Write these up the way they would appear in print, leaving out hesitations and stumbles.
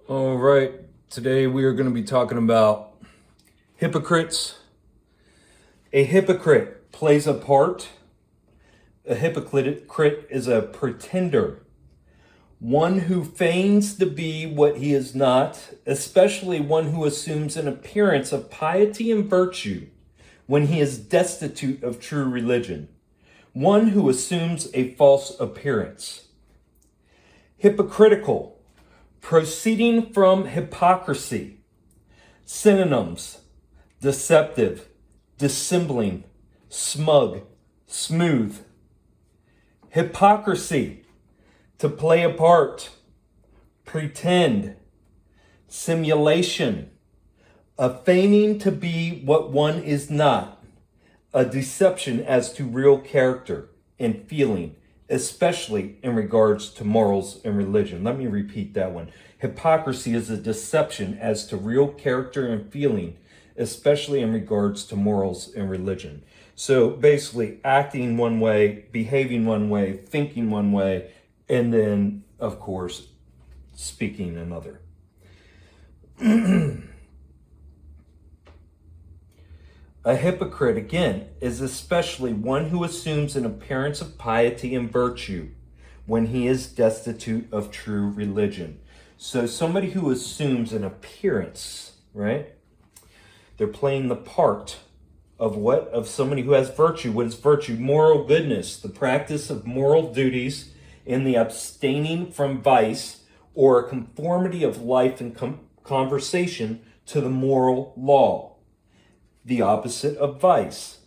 All right, today we are going to be talking about hypocrites. A hypocrite plays a part. A hypocrite is a pretender, one who feigns to be what he is not, especially one who assumes an appearance of piety and virtue when he is destitute of true religion, one who assumes a false appearance. Hypocritical, proceeding from hypocrisy. Synonyms: deceptive, dissembling, smug, smooth. Hypocrisy, to play a part, pretend, simulation, a feigning to be what one is not, a deception as to real character and feeling, especially in regards to morals and religion. Let me repeat that one. Hypocrisy is a deception as to real character and feeling, especially in regards to morals and religion. So basically acting one way, behaving one way, thinking one way, and then, of course, speaking another. A hypocrite, again, is especially one who assumes an appearance of piety and virtue when he is destitute of true religion. So somebody who assumes an appearance, right? They're playing the part of what? Of somebody who has virtue. What is virtue? Moral goodness, the practice of moral duties and the abstaining from vice, or a conformity of life and conversation to the moral law. The opposite of vice.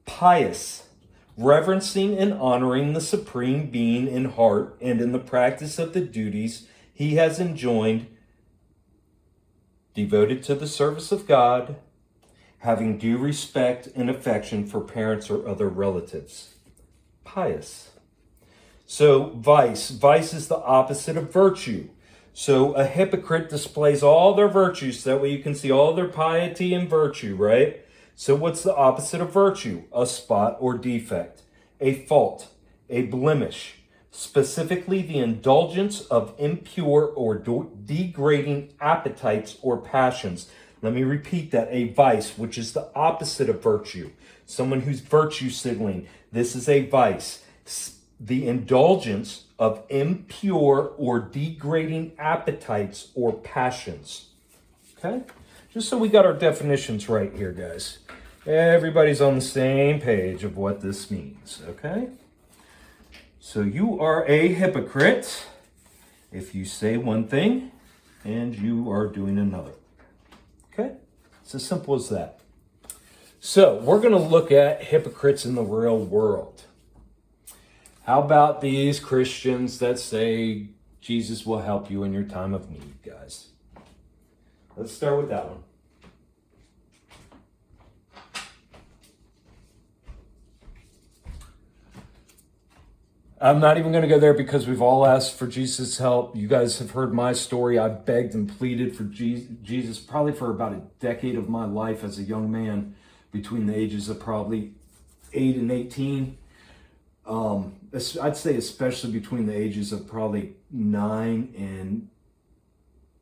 Pious, reverencing and honoring the Supreme Being in heart and in the practice of the duties he has enjoined, devoted to the service of God, having due respect and affection for parents or other relatives. Pious. So vice is the opposite of virtue. So a hypocrite displays all their virtues, so that way you can see all their piety and virtue, right? So what's the opposite of virtue? A spot or defect, a fault, a blemish, specifically the indulgence of impure or degrading appetites or passions. Let me repeat that, a vice, which is the opposite of virtue. Someone who's virtue signaling, this is a vice. The indulgence of impure or degrading appetites or passions. Okay? Just so we got our definitions right here, guys. Everybody's on the same page of what this means, okay? So you are a hypocrite if you say one thing and you are doing another. Okay? It's as simple as that. So we're going to look at hypocrites in the real world. How about these Christians that say Jesus will help you in your time of need, guys? Let's start with that one. I'm not even going to go there because we've all asked for Jesus' help. You guys have heard my story. I begged and pleaded for Jesus probably for about a decade of my life as a young man, between the ages of probably 8 and 18. I'd say especially between the ages of probably 9 and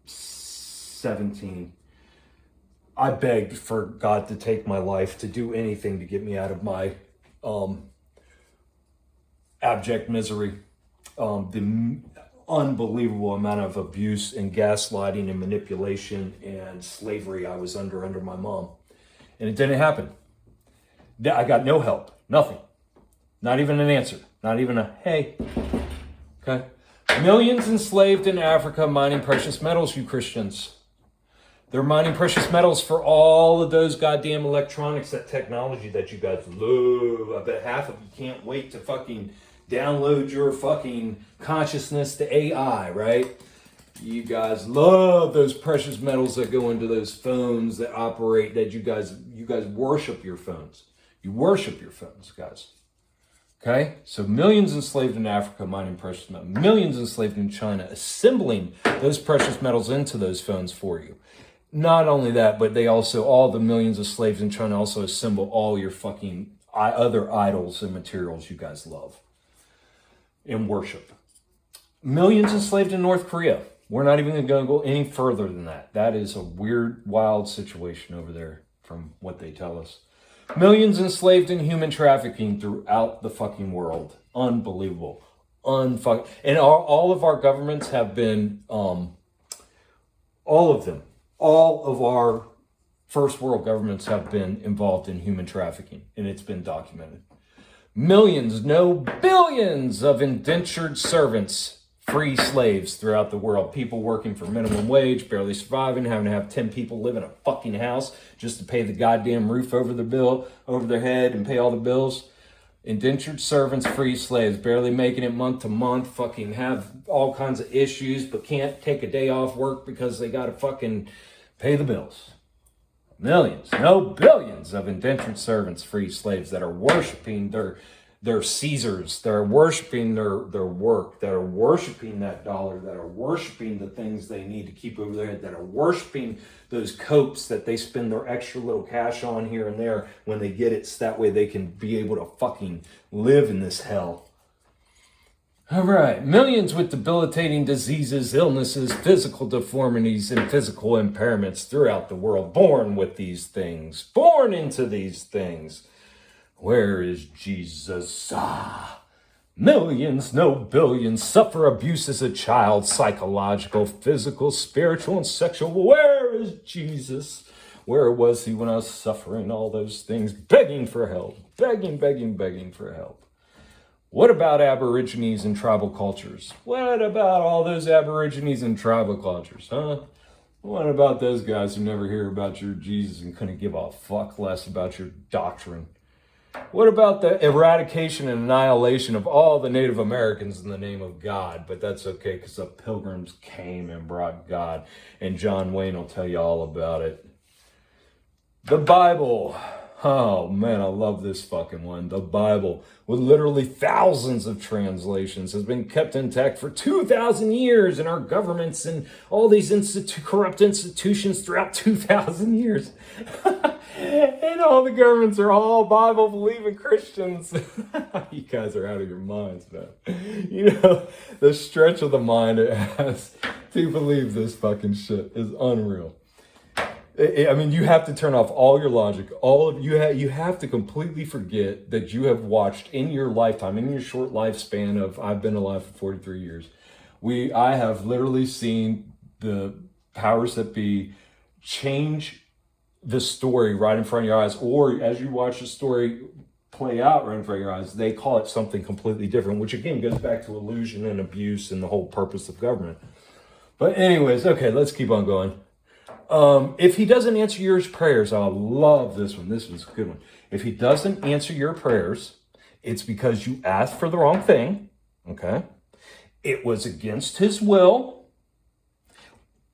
17. I begged for God to take my life, to do anything to get me out of my abject misery. The unbelievable amount of abuse and gaslighting and manipulation and slavery I was under my mom. And it didn't happen. I got no help, nothing. Not even an answer. Not even a, hey. Okay. Millions enslaved in Africa mining precious metals, you Christians. They're mining precious metals for all of those goddamn electronics, that technology that you guys love. I bet half of you can't wait to fucking download your fucking consciousness to AI, right? You guys love those precious metals that go into those phones that operate, that you guys worship your phones. You worship your phones, guys. Okay, so millions enslaved in Africa mining precious metals, millions enslaved in China assembling those precious metals into those phones for you. Not only that, but they also, all the millions of slaves in China also assemble all your fucking other idols and materials you guys love and worship. Millions enslaved in North Korea. We're not even going to go any further than that. That is a weird, wild situation over there from what they tell us. Millions enslaved in human trafficking throughout the fucking world. Unbelievable. And all of our governments have been, all of them, all of our first world governments have been involved in human trafficking, and it's been documented. Millions, no billions of indentured servants, free slaves throughout the world. People working for minimum wage, barely surviving, having to have 10 people live in a fucking house just to pay the goddamn roof over their head and pay all the bills. Indentured servants, free slaves, barely making it month to month, fucking have all kinds of issues, but can't take a day off work because they gotta fucking pay the bills. Millions, no billions of indentured servants, free slaves that are worshiping their Caesars, that are worshiping their work, that are worshiping that dollar, that are worshiping the things they need to keep over their head, that are worshiping those coats that they spend their extra little cash on here and there when they get it, so that way they can be able to fucking live in this hell. All right, millions with debilitating diseases, illnesses, physical deformities, and physical impairments throughout the world, born with these things, born into these things. Where is Jesus? Millions, no billions, suffer abuse as a child, psychological, physical, spiritual, and sexual. Where is Jesus? Where was he when I was suffering all those things, begging for help, begging for help? What about Aborigines and tribal cultures? What about all those Aborigines and tribal cultures, huh? What about those guys who never hear about your Jesus and couldn't give a fuck less about your doctrine? What about the eradication and annihilation of all the Native Americans in the name of God? But that's okay, because the Pilgrims came and brought God, and John Wayne will tell you all about it. The Bible. Oh man, I love this fucking one. The Bible, with literally thousands of translations, has been kept intact for 2,000 years in our governments and all these corrupt institutions throughout 2,000 years. And all the governments are all Bible-believing Christians. You guys are out of your minds, man. You know, the stretch of the mind it has to believe this fucking shit is unreal. I mean, you have to turn off all your logic. You have to completely forget that you have watched in your lifetime, in your short lifespan of, I've been alive for 43 years. I have literally seen the powers that be change the story right in front of your eyes, or as you watch the story play out right in front of your eyes, they call it something completely different, which again goes back to illusion and abuse and the whole purpose of government. But anyways, okay, let's keep on going. If he doesn't answer your prayers, I love this one. This one's a good one. If he doesn't answer your prayers, it's because you asked for the wrong thing. Okay. It was against his will,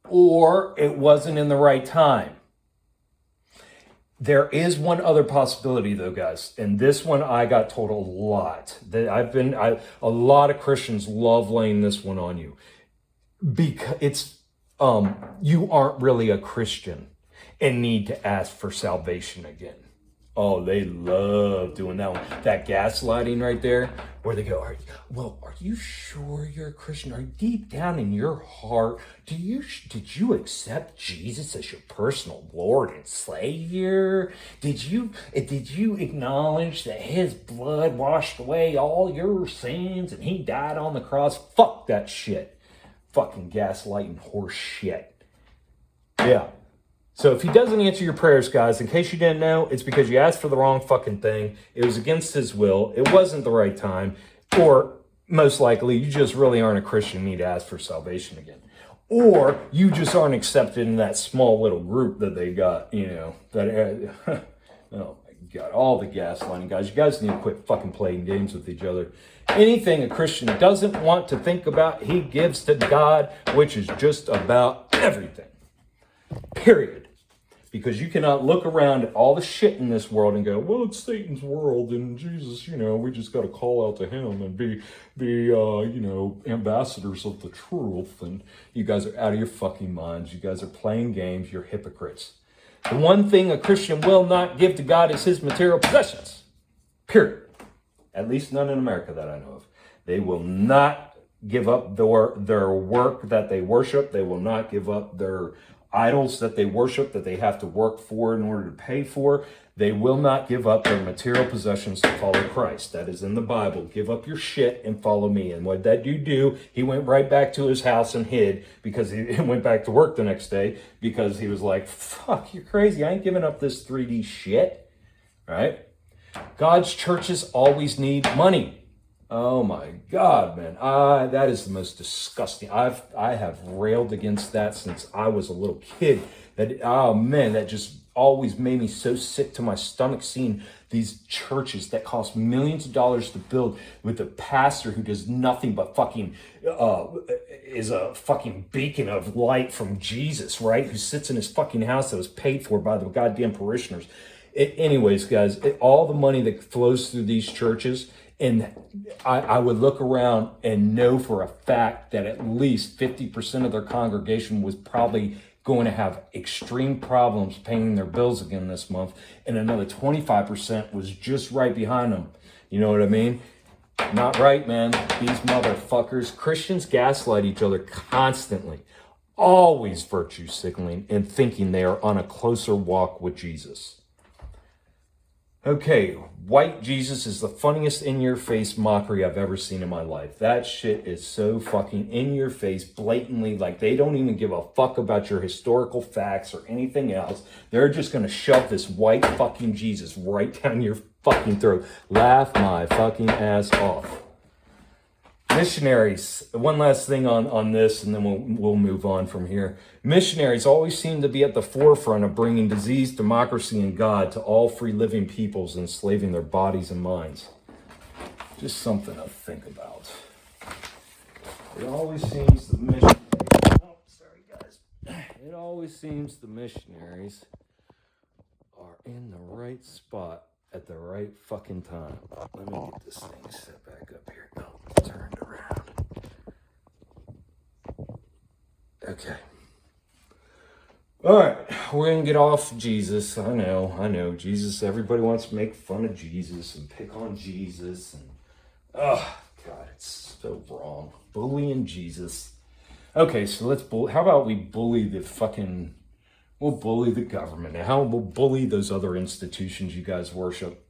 or it wasn't in the right time. There is one other possibility though, guys. And this one I got told a lot. A lot of Christians love laying this one on you. Because it's, you aren't really a Christian and need to ask for salvation again. Oh, they love doing that one. That gaslighting right there, where they go, are you sure you're a Christian? Are you deep down in your heart, did you accept Jesus as your personal Lord and Savior? Did you acknowledge that his blood washed away all your sins and he died on the cross? Fuck that shit. Fucking gaslighting horse shit. Yeah. So if he doesn't answer your prayers, guys, in case you didn't know, it's because you asked for the wrong fucking thing. It was against his will. It wasn't the right time. Or most likely, you just really aren't a Christian and need to ask for salvation again. Or you just aren't accepted in that small little group that they got, you know, that, oh my God, all the gaslighting, guys. You guys need to quit fucking playing games with each other. Anything a Christian doesn't want to think about, he gives to God, which is just about everything. Period. Because you cannot look around at all the shit in this world and go, well, it's Satan's world and Jesus, you know, we just got to call out to him and be you know, ambassadors of the truth. And you guys are out of your fucking minds. You guys are playing games. You're hypocrites. The one thing a Christian will not give to God is his material possessions. Period. At least none in America that I know of. They will not give up their work that they worship. They will not give up their idols that they worship, that they have to work for in order to pay for. They will not give up their material possessions to follow Christ. That is in the Bible. Give up your shit and follow me. And what that dude do? He went right back to his house and hid, because he went back to work the next day, because he was like, fuck, you're crazy. I ain't giving up this 3D shit, right? God's churches always need money. Oh my God, man. That is the most disgusting. I have railed against that since I was a little kid. That just always made me so sick to my stomach, seeing these churches that cost millions of dollars to build, with a pastor who does nothing but fucking is a fucking beacon of light from Jesus, right? Who sits in his fucking house that was paid for by the goddamn parishioners. Anyways, guys, all the money that flows through these churches, and I would look around and know for a fact that at least 50% of their congregation was probably going to have extreme problems paying their bills again this month, and another 25% was just right behind them. You know what I mean? Not right, man. These motherfuckers. Christians gaslight each other constantly, always virtue signaling and thinking they are on a closer walk with Jesus. Okay, white Jesus is the funniest in-your-face mockery I've ever seen in my life. That shit is so fucking in-your-face, blatantly, like they don't even give a fuck about your historical facts or anything else. They're just gonna shove this white fucking Jesus right down your fucking throat. Laugh my fucking ass off. Missionaries, one last thing on this, and then we'll move on from here. Missionaries always seem to be at the forefront of bringing disease, democracy, and God to all free living peoples, enslaving their bodies and minds. Just something to think about. It always seems the missionaries... Oh, sorry, guys. It always seems the missionaries are in the right spot at the right fucking time. Let me get this thing set back up here. Oh, turned around. Okay. All right, we're going to get off Jesus. I know. Jesus, everybody wants to make fun of Jesus and pick on Jesus. And oh, God, it's so wrong. Bullying Jesus. Okay, so how about we bully the fucking... We'll bully the government. And how we'll bully those other institutions you guys worship.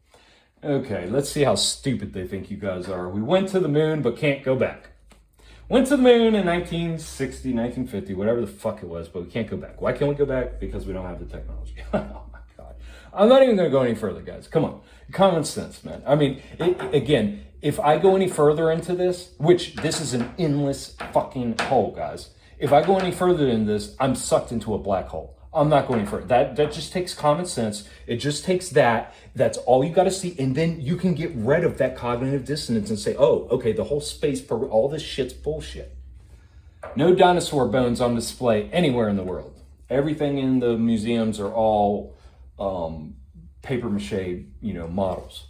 Okay, let's see how stupid they think you guys are. We went to the moon, but can't go back. Went to the moon in 1960, 1950, whatever the fuck it was, but we can't go back. Why can't we go back? Because we don't have the technology. Oh my God. I'm not even going to go any further, guys. Come on. Common sense, man. I mean, again, if I go any further into this, which this is an endless fucking hole, guys. If I go any further in this, I'm sucked into a black hole. I'm not going further. That just takes common sense. It just takes that. That's all you got to see. And then you can get rid of that cognitive dissonance and say, oh, okay, the whole space, all this shit's bullshit. No dinosaur bones on display anywhere in the world. Everything in the museums are all paper mache, models.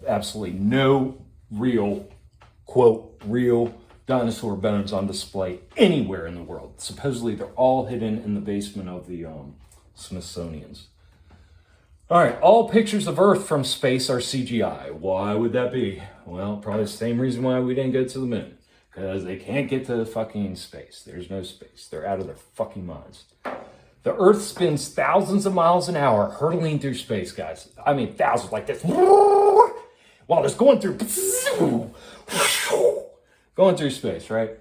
Absolutely no real, quote, real dinosaur bones on display anywhere in the world. Supposedly they're all hidden in the basement of the Smithsonian's. All right, all pictures of Earth from space are CGI. Why would that be? Well, probably the same reason why we didn't go to the moon. Because they can't get to fucking space. There's no space. They're out of their fucking minds. The Earth spins thousands of miles an hour hurtling through space, guys. I mean, thousands, like this. While it's going through... Going through space, right?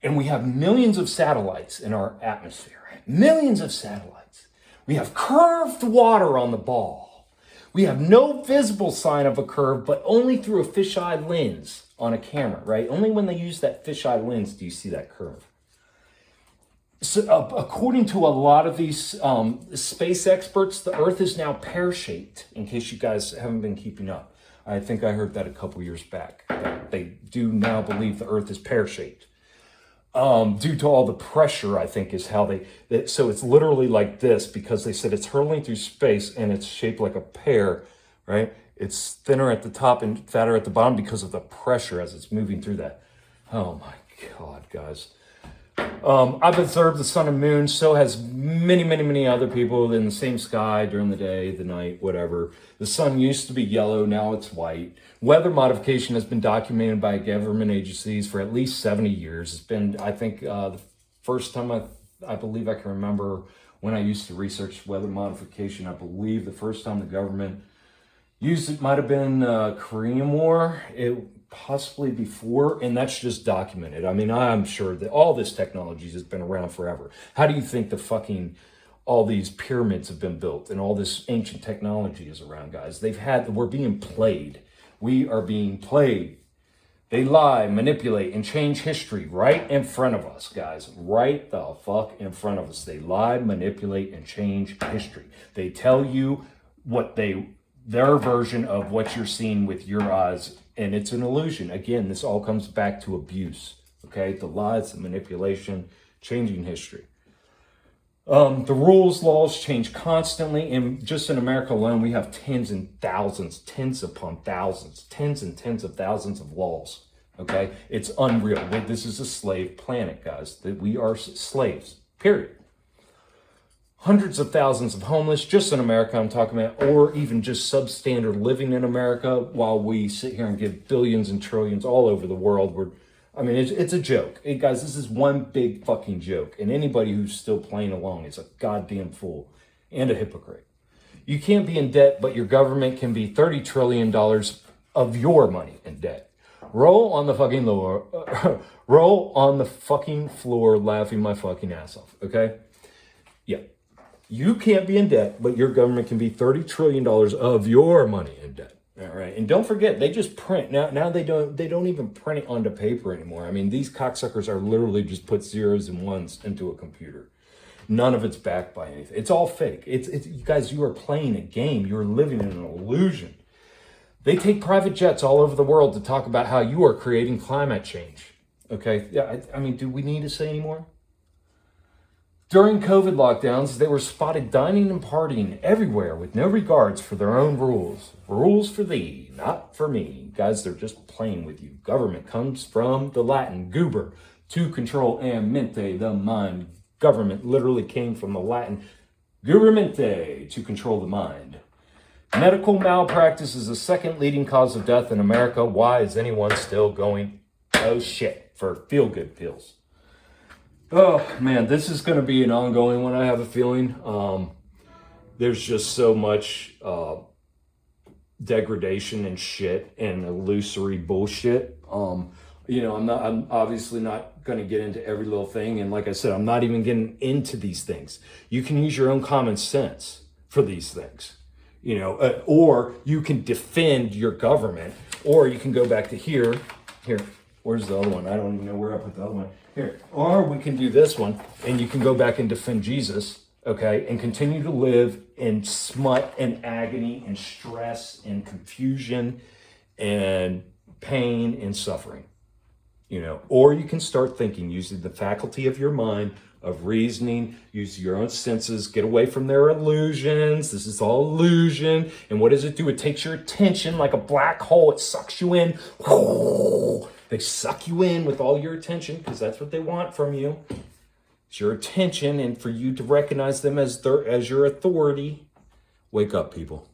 And we have millions of satellites in our atmosphere, right? Millions of satellites. We have curved water on the ball. We have no visible sign of a curve, but only through a fisheye lens on a camera, right? Only when they use that fisheye lens do you see that curve. So, according to a lot of these space experts, the Earth is now pear-shaped, in case you guys haven't been keeping up. I think I heard that a couple years back. They do now believe the Earth is pear-shaped. Due to all the pressure, I think, is how so it's literally like this, because they said it's hurtling through space and it's shaped like a pear, right? It's thinner at the top and fatter at the bottom because of the pressure as it's moving through that. Oh my God, guys. I've observed the sun and moon, so has many other people in the same sky during the day, the night, whatever. The sun used to be yellow, now it's white. Weather modification has been documented by government agencies for at least 70 years. It's been, I think, the first time I believe I can remember when I used to research weather modification, I believe the first time the government used it might have been Korean War. It possibly before, and that's just documented. I mean, I'm sure that all this technology has been around forever. How do you think all these pyramids have been built and all this ancient technology is around, guys? We're being played. We are being played. They lie, manipulate, and change history right in front of us, guys. Right the fuck in front of us. They lie, manipulate, and change history. They tell you their version of what you're seeing with your eyes, and it's an illusion. Again, this all comes back to abuse, okay? The lies, the manipulation, changing history. The rules, laws change constantly, and just in America alone, we have tens and upon thousands, tens and tens of thousands of laws, okay? It's unreal. This is a slave planet, guys. That we are slaves, period. Hundreds of thousands of homeless just in America, I'm talking about, or even just substandard living in America while we sit here and give billions and trillions all over the world. It's a joke. Hey, guys, this is one big fucking joke. And anybody who's still playing along is a goddamn fool and a hypocrite. You can't be in debt, but your government can be $30 trillion of your money in debt. Roll on the fucking floor laughing my fucking ass off, okay? Yeah. You can't be in debt, but your government can be $30 trillion of your money in debt. All right. And don't forget, they just print. Now they don't even print it onto paper anymore. I mean, these cocksuckers are literally just put zeros and ones into a computer. None of it's backed by anything. It's all fake. It's you guys, you are playing a game. You're living in an illusion. They take private jets all over the world to talk about how you are creating climate change. Okay. Yeah. I mean, do we need to say any more? During COVID lockdowns, they were spotted dining and partying everywhere with no regards for their own rules. Rules for thee, not for me. Guys, they're just playing with you. Government comes from the Latin guber, to control, and mente, the mind. Government literally came from the Latin gubermente, to control the mind. Medical malpractice is the second leading cause of death in America. Why is anyone still going, oh shit, for feel-good pills? Oh, man, this is going to be an ongoing one, I have a feeling. There's just so much degradation and shit and illusory bullshit. I'm obviously not going to get into every little thing. And like I said, I'm not even getting into these things. You can use your own common sense for these things, or you can defend your government, or you can go back to here. Where's the other one? I don't even know where I put the other one. Here. Or we can do this one, and you can go back and defend Jesus, okay, and continue to live in smut and agony and stress and confusion and pain and suffering, Or you can start thinking using the faculty of your mind, of reasoning, use your own senses, get away from their illusions. This is all illusion. And what does it do? It takes your attention like a black hole. It sucks you in. They suck you in with all your attention because that's what they want from you. It's your attention, and for you to recognize them as your authority. Wake up, people.